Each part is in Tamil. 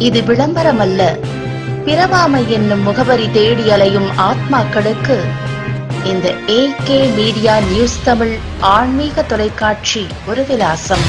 இது விளம்பரமல்ல. பிறவாமை என்னும் முகவரி தேடி அலையும் ஆத்மாக்களுக்கு இந்த AK மீடியா நியூஸ் தமிழ் ஆன்மீக தொலைக்காட்சி ஒரு விலாசம்.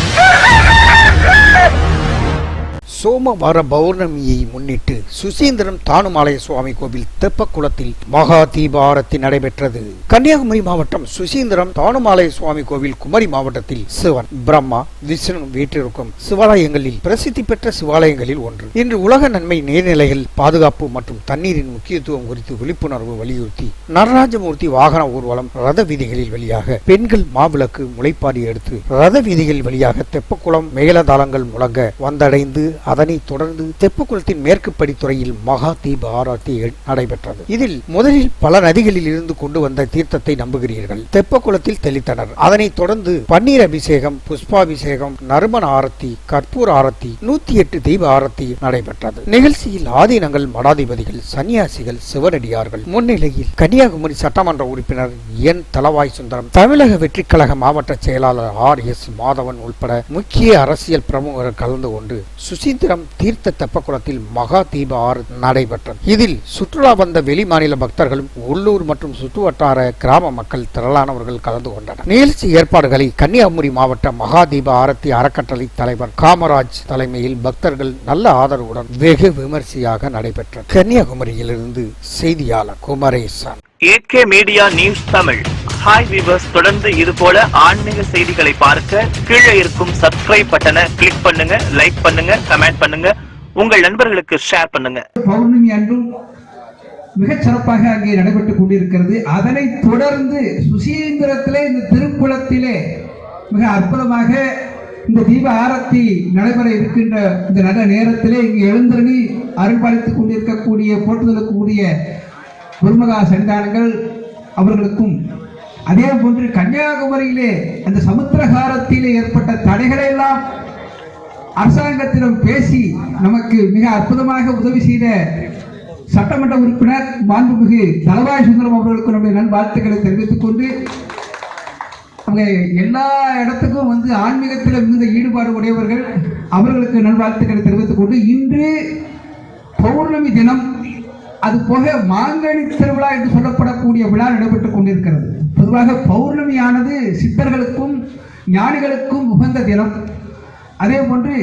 சோமவார பௌர்ணமியை முன்னிட்டு சுசீந்திரம் தானுமாலய சுவாமி கோவில் தெப்பக்குளத்தில் மகா தீப ஆரத்தி நடைபெற்றது. கன்னியாகுமரி மாவட்டம் சுசீந்திரம் தானுமாலய சுவாமி கோவில் குமரி மாவட்டத்தில் சிவன், பிரம்மா, விஷ்ணு வீற்றிருக்கும் சிவாலயங்களில் பிரசித்தி பெற்ற சிவாலயங்களில் ஒன்று. இன்று உலக நன்மை நீர்நிலைகள் பாதுகாப்பு மற்றும் தண்ணீரின் முக்கியத்துவம் குறித்து விழிப்புணர்வு வலியுறுத்தி நடராஜமூர்த்தி வாகன ஊர்வலம் ரத வீதிகளில் வழியாக பெண்கள் மாவிளக்கு முளைப்பாரி எடுத்து ரத வீதிகள் வழியாக தெப்பக்குளம் மேலதாளங்கள் முழங்க வந்தடைந்து அதனைத் தொடர்ந்து தெப்பக்குளத்தின் மேற்கு படித்துறையில் மகா தீப ஆராத்தி நடைபெற்றது. இதில் முதலில் பல நதிகளில் இருந்து கொண்டு வந்த தீர்த்தத்தை நம்புகிறீர்கள் தெப்பக்குளத்தில் தெளித்தனர். அதனைத் தொடர்ந்து பன்னீர் அபிஷேகம், புஷ்பாபிஷேகம், நறுமண ஆரத்தி, கற்பூர ஆரத்தி, 108 தீப ஆரத்தி நடைபெற்றது. நிகழ்ச்சியில் ஆதீனங்கள், மடாதிபதிகள், சன்னியாசிகள், சிவனடியார்கள் முன்னிலையில் கன்னியாகுமரி சட்டமன்ற உறுப்பினர் என் தலவாய் சுந்தரம், தமிழக வெற்றிக் கழக மாவட்ட செயலாளர் RS மாதவன் உட்பட முக்கிய அரசியல் பிரமுகர்கள் கலந்து கொண்டு சுசீந்திரம் தீர்த்த தெப்பக்குளத்தில் மகா தீப ஆரத்தி நடைபெற்றது. இதில் சுற்றுலா வந்த வெளி மாநில பக்தர்களும் உள்ளூர் மற்றும் சுற்றுவட்டார கிராம மக்கள் திரளானவர்கள் கலந்து கொண்டனர். நிகழ்ச்சி ஏற்பாடுகளை கன்னியாகுமரி மாவட்ட மகா தீப ஆரத்தி அறக்கட்டளை தலைவர் காமராஜ் தலைமையில் பக்தர்கள் நல்ல ஆதரவுடன் வெகு விமர்சையாக நடைபெற்றது. கன்னியாகுமரியிலிருந்து செய்தியாளர் Kumaresan, AK media news Tamil. Hi viewers, தொடர்ந்து இது போல ஆன்மீக செய்திகளை பார்க்க கீழே இருக்கும் சப்ஸ்கிரைப் பட்டனை கிளிக் பண்ணுங்க, லைக் பண்ணுங்க, கமெண்ட் பண்ணுங்க, உங்கள் நண்பர்களுக்கு ஷேர் பண்ணுங்க. பௌர்ணமி அன்றும் மிகச் சிறப்பாக அங்கே நடைபெற்றுக் கொண்டிருக்கிறது. அதனை தொடர்ந்து சுசீந்திரத்திலே இந்த திருக்குளத்திலே மிக அற்புதமாக இந்த தீப ஆரத்தி நடைபெற இருக்கின்ற இந்த நல்ல நேரத்திலே இங்கு எழுந்தருளி அருள்பாலித்துக் கொண்டிருக்கக்கூடிய போற்றுதலுக்குரிய குருமகா சண்டானங்கள் அவர்களுக்கும், அதே போன்று கன்னியாகுமரியிலே அந்த சமுத்திரகாரத்திலே ஏற்பட்ட தடைகளை எல்லாம் அரசாங்கத்திடம் பேசி நமக்கு மிக அற்புதமாக உதவி செய்த சட்டமன்ற உறுப்பினர் மாண்புமிகு தலவாய் சுந்தரம் அவர்களுக்கு நம்முடைய நல்வாழ்த்துக்களை தெரிவித்துக் கொண்டு, அவங்க எல்லா இடத்துக்கும் வந்து ஆன்மீகத்தில் மிகுந்த ஈடுபாடு உடையவர்கள், அவர்களுக்கு நல்வாழ்த்துக்களை தெரிவித்துக் கொண்டு, இன்று பௌர்ணமி தினம், அது போக மாங்கனி திருவிழா என்று சொல்லப்படக்கூடிய விழா நடைபெற்றுக் கொண்டிருக்கிறது. பொதுவாக பௌர்ணமியானது சித்தர்களுக்கும் ஞானிகளுக்கும் உகந்த தினம். அதே போன்று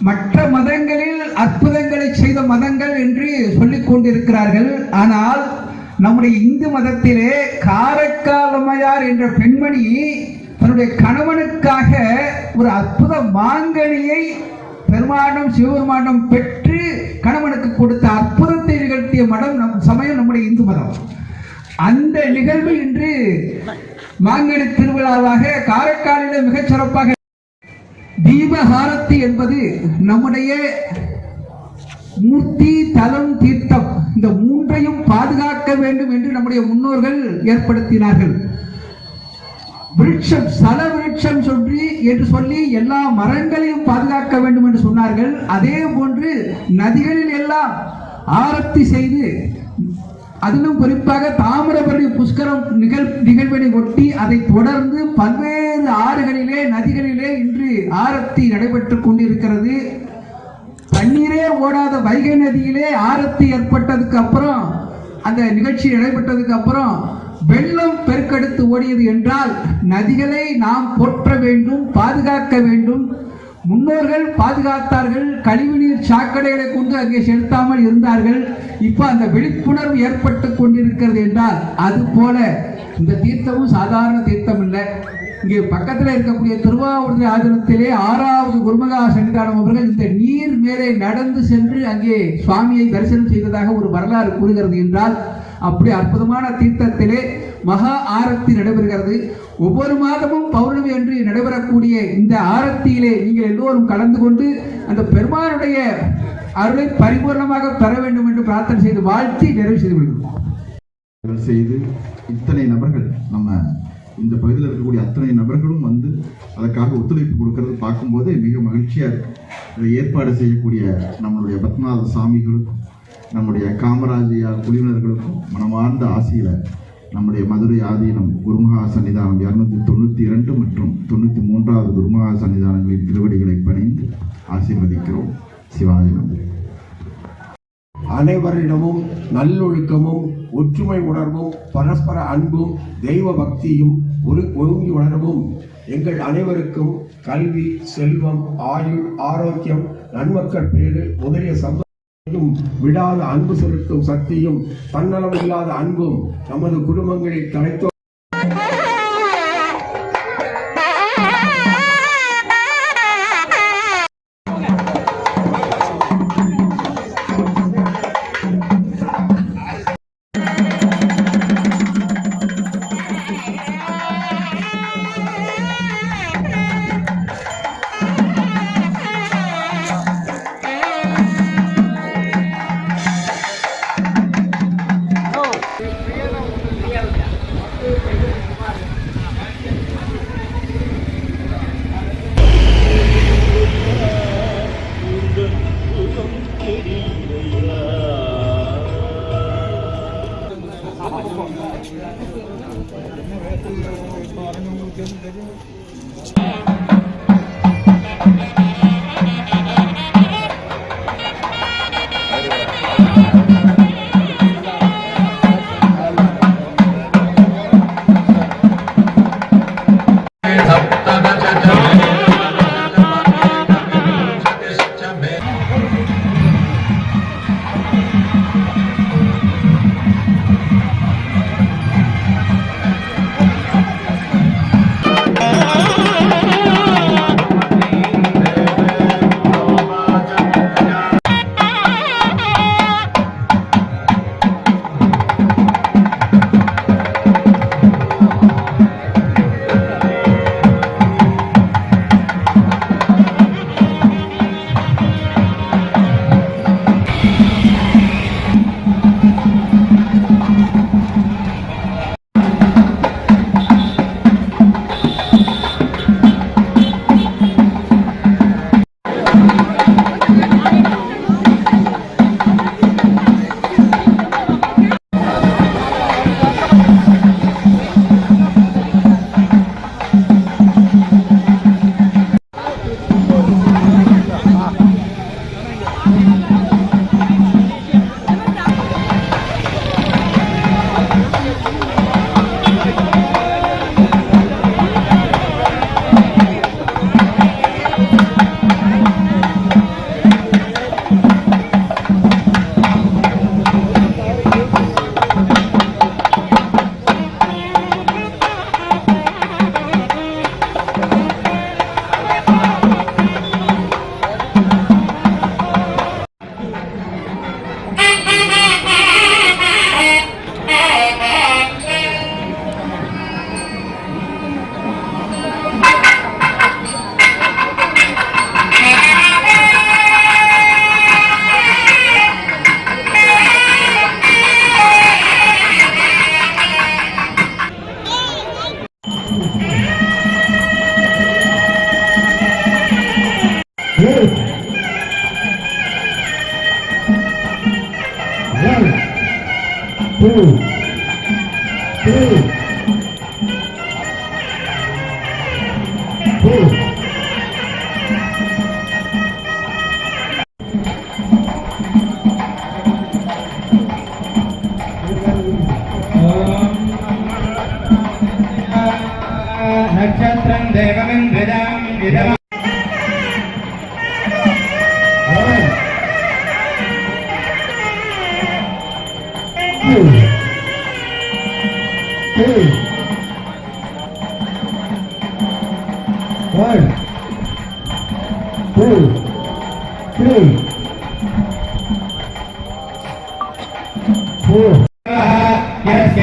மற்ற மதங்களில் அற்புதங்களை செய்த மதங்கள் என்று சொல்லிக் கொண்டிருக்கிறார்கள். ஆனால் நம்முடைய இந்து மதத்திலே காரைக்கால் அம்மையார் என்ற பெண்மணி தன்னுடைய கணவனுக்காக ஒரு அற்புத மாங்கனியை பெருமானம் சிவபெருமானம் பெற்று கணவனுக்கு கொடுத்த அற்புதத்தை நிகழ்த்திய மடம் நம் சமயம் நம்முடைய இந்து மதம். அந்த நிகழ்வு இன்று மாங்கனி திருவிழாவாக காரைக்காலிலே மிகச் சிறப்பாக தீபஹாரத்தி என்பது நம்முடைய மூர்த்தி, தலம், தீர்த்தம் இந்த மூன்றையும் பாதுகாக்க வேண்டும் என்று நம்முடைய முன்னோர்கள் ஏற்படுத்தினார்கள். விருட்சம், சல விருட்சம் என்று சொல்லி எல்லா மரங்களையும் பாதுகாக்க வேண்டும் என்று சொன்னார்கள். அதே போன்று நதிகளில் எல்லாம் ஆரத்தி செய்து, அதிலும் குறிப்பாக தாமிரபரணி புஷ்கரம் நிகழ்வினை ஒட்டி அதை தொடர்ந்து பல்வேறு ஆறுகளிலே, நதிகளிலே இன்று ஆரத்தி நடைபெற்றுக் கொண்டிருக்கிறது. தண்ணீரே ஓடாத வைகை நதியிலே ஆரத்தி ஏற்பட்டதுக்கு அப்புறம், அந்த நிகழ்ச்சி நடைபெற்றதுக்கு அப்புறம் வெள்ளம் பெருக்கெடுத்து ஓடியது என்றால் நதிகளை நாம் போற்ற வேண்டும், பாதுகாக்க வேண்டும். முன்னோர்கள் பாதுகாத்தார்கள், கழிவுநீர் சாக்கடைகளை கொண்டு அங்கே செலுத்தாமல் இருந்தார்கள். இப்ப அந்த விழிப்புணர்வு ஏற்பட்டு கொண்டிருக்கிறது என்றால், அது போல இந்த தீர்த்தமும் சாதாரண தீர்த்தம் இல்லை. இங்கே பக்கத்தில் இருக்கக்கூடிய திருவாவூர் ஆதீனத்திலே 6வது குருமகா சன்னிதானம் அவர்கள் இந்த நீர் மேலே நடந்து சென்று அங்கே சுவாமியை தரிசனம் செய்ததாக ஒரு வரலாறு கூறுகிறது என்றால், அப்படி அற்புதமான தீர்த்தத்திலே மகா ஆரத்தி நடைபெறுகிறது. ஒவ்வொரு மாதமும் பௌர்ணமி அன்று நடைபெறக்கூடிய இந்த ஆரத்தியிலே நீங்கள் எல்லோரும் கலந்து கொண்டு அந்த பெருமானுடைய அருளை பரிபூர்ணமாக பெற வேண்டும் என்று பிரார்த்தனை செய்து வாழ்த்தி நிறைவு செய்து கொள்கிறோம். செய்து இத்தனை நபர்கள், நம்ம இந்த பகுதியில் இருக்கக்கூடிய அத்தனை நபர்களும் வந்து அதற்காக ஒத்துழைப்பு கொடுக்கறது பார்க்கும்போதே மிக மகிழ்ச்சியாக இருக்கு. இதை ஏற்பாடு செய்யக்கூடிய நம்மளுடைய பத்மநாத சாமிகளுக்கும் நம்முடைய காமராஜையா குழுவினர்களுக்கும் மனமார்ந்த ஆசையில் நம்முடைய மதுரை ஆதீனம் குருமகா சன்னிதானம் 292 மற்றும் 93வது குருமகா சன்னிதானங்களின் திருவடிகளை பணிந்து ஆசீர்வதிக்கிறோம். சிவாய நம. அனைவரிடமும் நல்லொழுக்கமும் ஒற்றுமை உணர்வும் பரஸ்பர அன்பும் தெய்வ பக்தியும் ஒருங்கி வளரவும் எங்கள் அனைவருக்கும் கல்வி, செல்வம், ஆயுள், ஆரோக்கியம், நன்மக்கள் பேறு முதலிய சம்பவம் விடாத அன்பு செலுத்தும் சக்தியும் தன்னலமில்லாத அன்பும் நமது குடும்பங்களில் தலைத்தோ நட்சத்திரம் தேவமிந்திரம் விதம் One, two, three, four. Yes,